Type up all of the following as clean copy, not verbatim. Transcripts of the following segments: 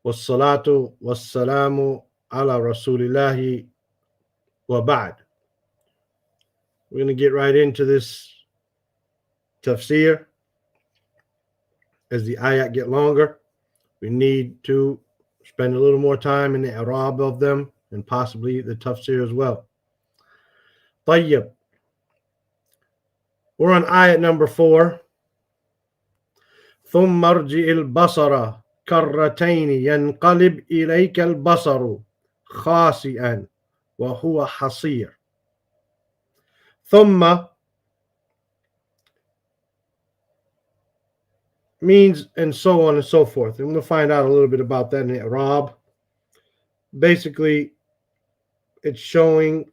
والصلاة والسلام على رسول الله وبعد. We're going to get right into this tafsir. As the ayat get longer, we need to spend a little more time in the i'rab of them and possibly the tafsir as well. طيب. We're on ayat number 4. ثم ارجع البصر كرتين ينقلب إليك البصر خاسئا وهو حصير. ثم means and so on and so forth. And we'll find out a little bit about that in the Arab. Basically, it's showing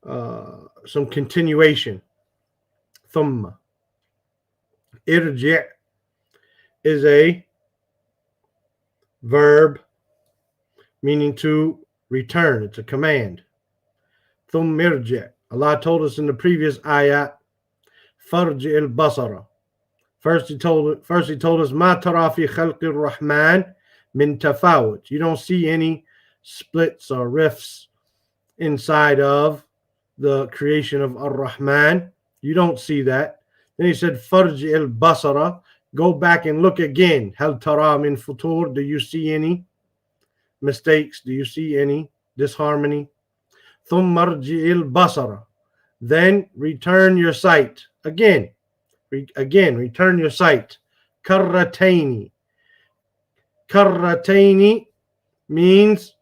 some continuation. ثم. Irji' is a verb meaning to return. It's a command. ثم irji'. Allah told us in the previous ayat, فارجع البصر. First he told us ما ترى في خلق الرحمن من تفاوت. You don't see any splits or rifts inside of the creation of Ar-Rahman. You don't see that. Then he said فارجع البصر. Go back and look again. هل ترى من فطور. Do you see any mistakes? Do you see any disharmony? ثم ارجع البصر. Then return your sight again. Return your sight. Karrataini. Karrataini means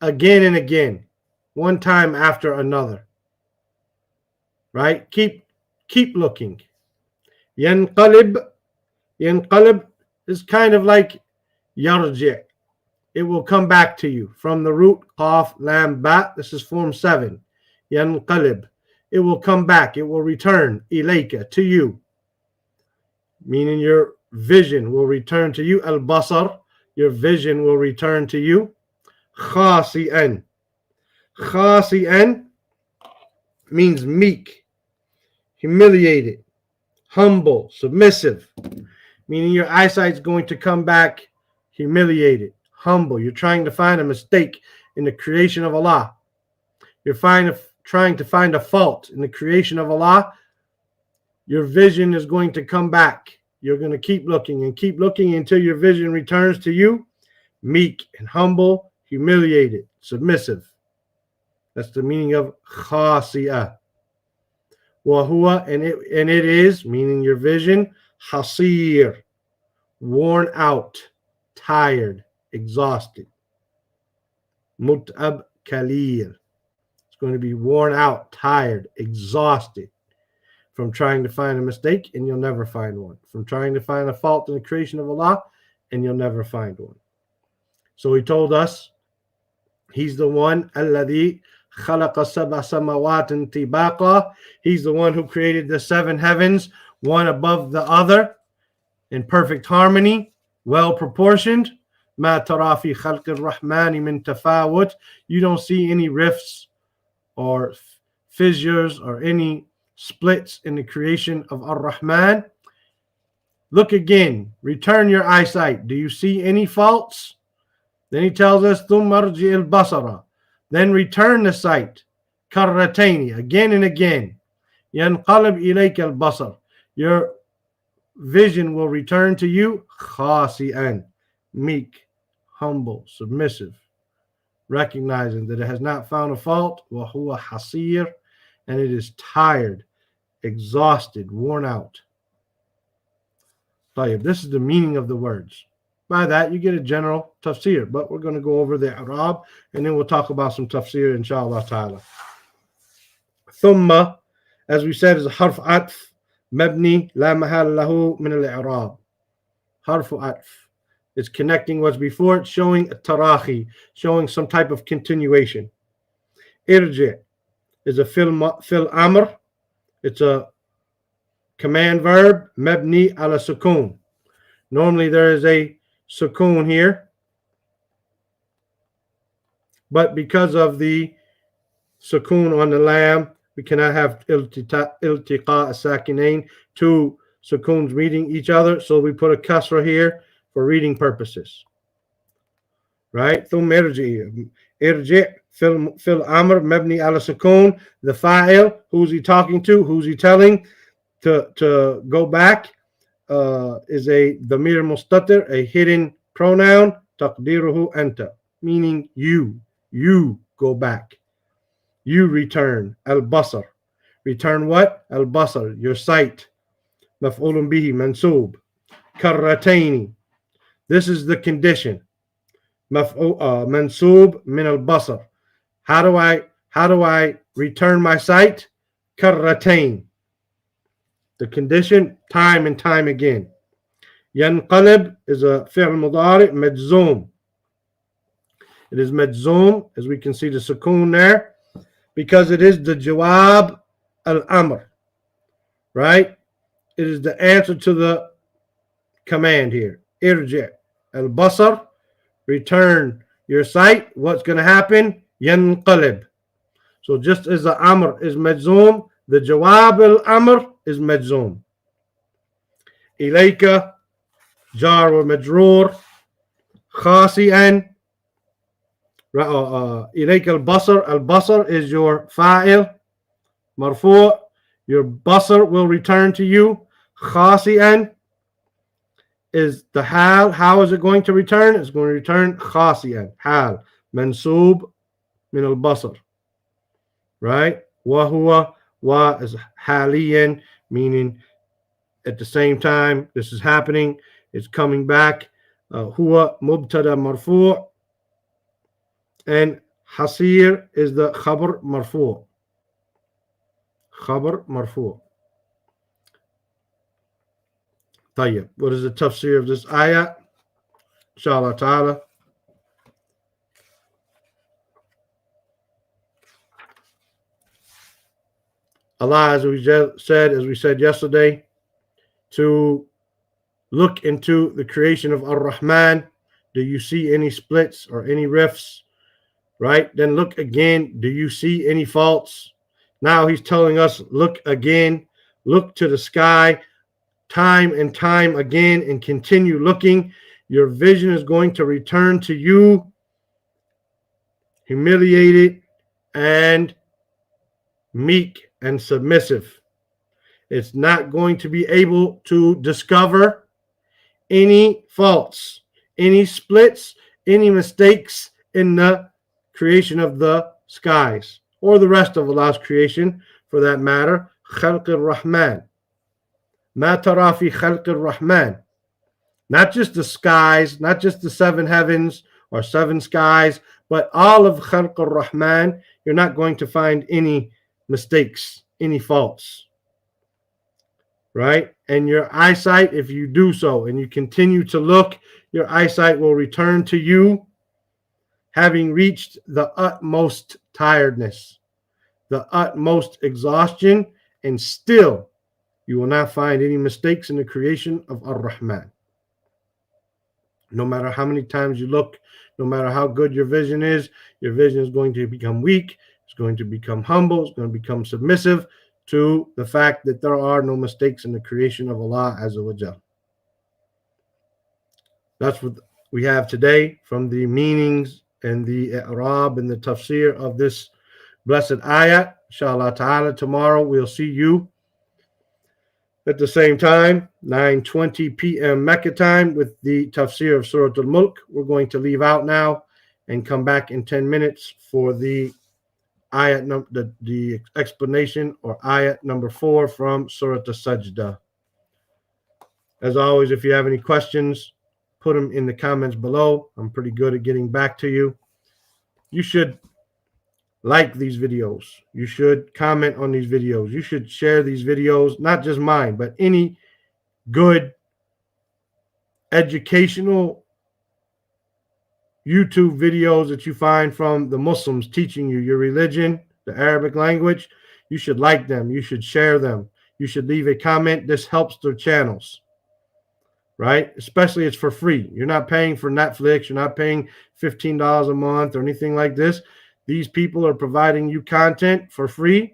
again and again, one time after another. Right? Keep looking. Yanqalib. Yanqalib is kind of like yarji'. It will come back to you from the root qaf lam ba. This is form 7. Yanqalib. It will come back. It will return ilayka, to you. Meaning your vision will return to you. Al-basar, your vision will return to you. Khasi'an. Khasi'an means meek, humiliated, humble, submissive. Meaning your eyesight's going to come back humiliated, humble. You're trying to find a mistake in the creation of Allah. You're trying to find a fault in the creation of Allah. Your vision is going to come back. You're going to keep looking until your vision returns to you, meek and humble, humiliated, submissive. That's the meaning of khasi'ah. Wahuwa, and it is, meaning your vision, hasir, worn out, tired, exhausted. Mut'ab kalir. It's going to be worn out, tired, exhausted. From trying to find a mistake, and you'll never find one. From trying to find a fault in the creation of Allah, and you'll never find one. So he told us, he's the one, الَّذِي خَلَقَ سَبْعَ سَمَوَاتٍ طِبَاقًا. He's the one who created the 7 heavens, one above the other, in perfect harmony, well proportioned. مَا تَرَى فِي خَلْقِ الرَّحْمَنِ مِنْ تَفَاوُتٍ. You don't see any rifts or fissures or any splits in the creation of Ar-Rahman. Look again. Return your eyesight. Do you see any faults? Then he tells us, ثُمَّ ارْجِعِ الْبَصَرَ. Then return the sight. كَرَّتَيْنِ. Again and again. يَنْقَلِبْ إِلَيْكَ الْبَصَرِ. Your vision will return to you. خَاسِئًا. Meek, humble, submissive. Recognizing that it has not found a fault. وَهُوَ حَصِيرٌ. And it is tired, exhausted, worn out. This is the meaning of the words. By that, you get a general tafsir, but we're going to go over the Arab, and then we'll talk about some tafsir, inshallah ta'ala. Thumma, as we said, is a harf atf, mabni, la mahal lahu min al-i'rab. Harfu atf. It's connecting what's before it, showing a tarahi, showing some type of continuation. Irji' is a fil amr. It's a command verb, mabni ala sukun. Normally there is a sukun here, but because of the sukun on the lam, we cannot have iltiqa as-sakinain, 2 sukuns meeting each other, so we put a kasra here for reading purposes. right? ثم ارجع. ارجع في الأمر مبني على سكون. The fa'il, who's he talking to? Who's he telling to go back? Is a ضمير مستتر, a hidden pronoun. تقديره أنت, meaning you go back, you return. البصر, return what? البصر, your sight. مفعول به منصوب. كرتين, this is the condition. منصوب من البصر. How do I return my sight? كرتين. The condition, time and time again. ينقلب is a فعل مضارع مجزوم. It is مجزوم, as we can see the sukoon there, because it is the jawab al-amr, right? It is the answer to the command here. ارجع al-basar, return your sight. What's going to happen? ينقلب. So just as the amr is مجزوم, the jawab al-amr is مجزوم. إليك jar ومجرور خاسئا. إليك البصر. البصر is your fa'il مرفوع. Your basar will return to you. خاسئا is the hal. How is it going to return? It's going to return خاسئا. Hal منصوب من البصر, right? وهو, wa is حاليا, meaning at the same time this is happening, it's coming back. هو مبتدا مرفوع, and حصير is the خبر مرفوع. خبر مرفوع. طيب, what is the tafsir of this ayah? Inshallah ta'ala. Allah, as we said yesterday, to look into the creation of Ar-Rahman. Do you see any splits or any rifts? Right? Then look again. Do you see any faults? Now he's telling us, look again. Look to the sky time and time again and continue looking. Your vision is going to return to you humiliated and meek and submissive. It's not going to be able to discover any faults, any splits, any mistakes in the creation of the skies or the rest of Allah's creation for that matter. خلق الرحمن. ما ترى في خلق الرحمن. Not just the skies, not just the seven heavens or seven skies, but all of خلق الرحمن. You're not going to find any mistakes, any faults. Right? And your eyesight, if you do so and you continue to look, your eyesight will return to you having reached the utmost tiredness, the utmost exhaustion, and still you will not find any mistakes in the creation of Ar-Rahman. No matter how many times you look, no matter how good your vision is going to become weak, it's going to become humble, it's going to become submissive to the fact that there are no mistakes in the creation of Allah Azza wa Jal. That's what we have today from the meanings and the i'rab and the tafsir of this blessed ayah. Inshallah ta'ala, tomorrow we'll see you at the same time, 9:20 p.m. Mecca time, with the tafsir of Surah al Mulk. We're going to leave out now and come back in 10 minutes for the ayat the explanation or ayat number 4 from Surah al-Sajdah. As always, if you have any questions, put them in the comments below. I'm pretty good at getting back to you. You should like these videos. You should comment on these videos. You should share these videos, not just mine, but any good educational YouTube videos that you find from the Muslims teaching you your religion, the Arabic language. You should like them. You should share them. You should leave a comment. This helps their channels, right? Especially it's for free. You're not paying for Netflix. You're not paying $15 a month or anything like this. These people are providing you content for free.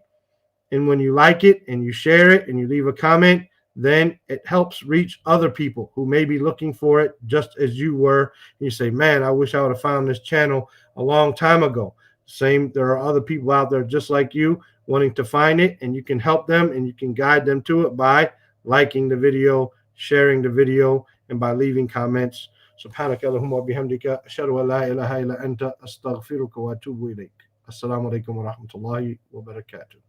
And when you like it and you share it and you leave a comment, then it helps reach other people who may be looking for it just as you were. You say, man, I wish I would have found this channel a long time ago. Same, there are other people out there just like you wanting to find it, and you can help them and you can guide them to it by liking the video, sharing the video, and by leaving comments. سبحانك اللهم وبحمدك أشهد أن لا إله إلا أنت أستغفرك وأتوب إليك. السلام عليكم ورحمة الله وبركاته.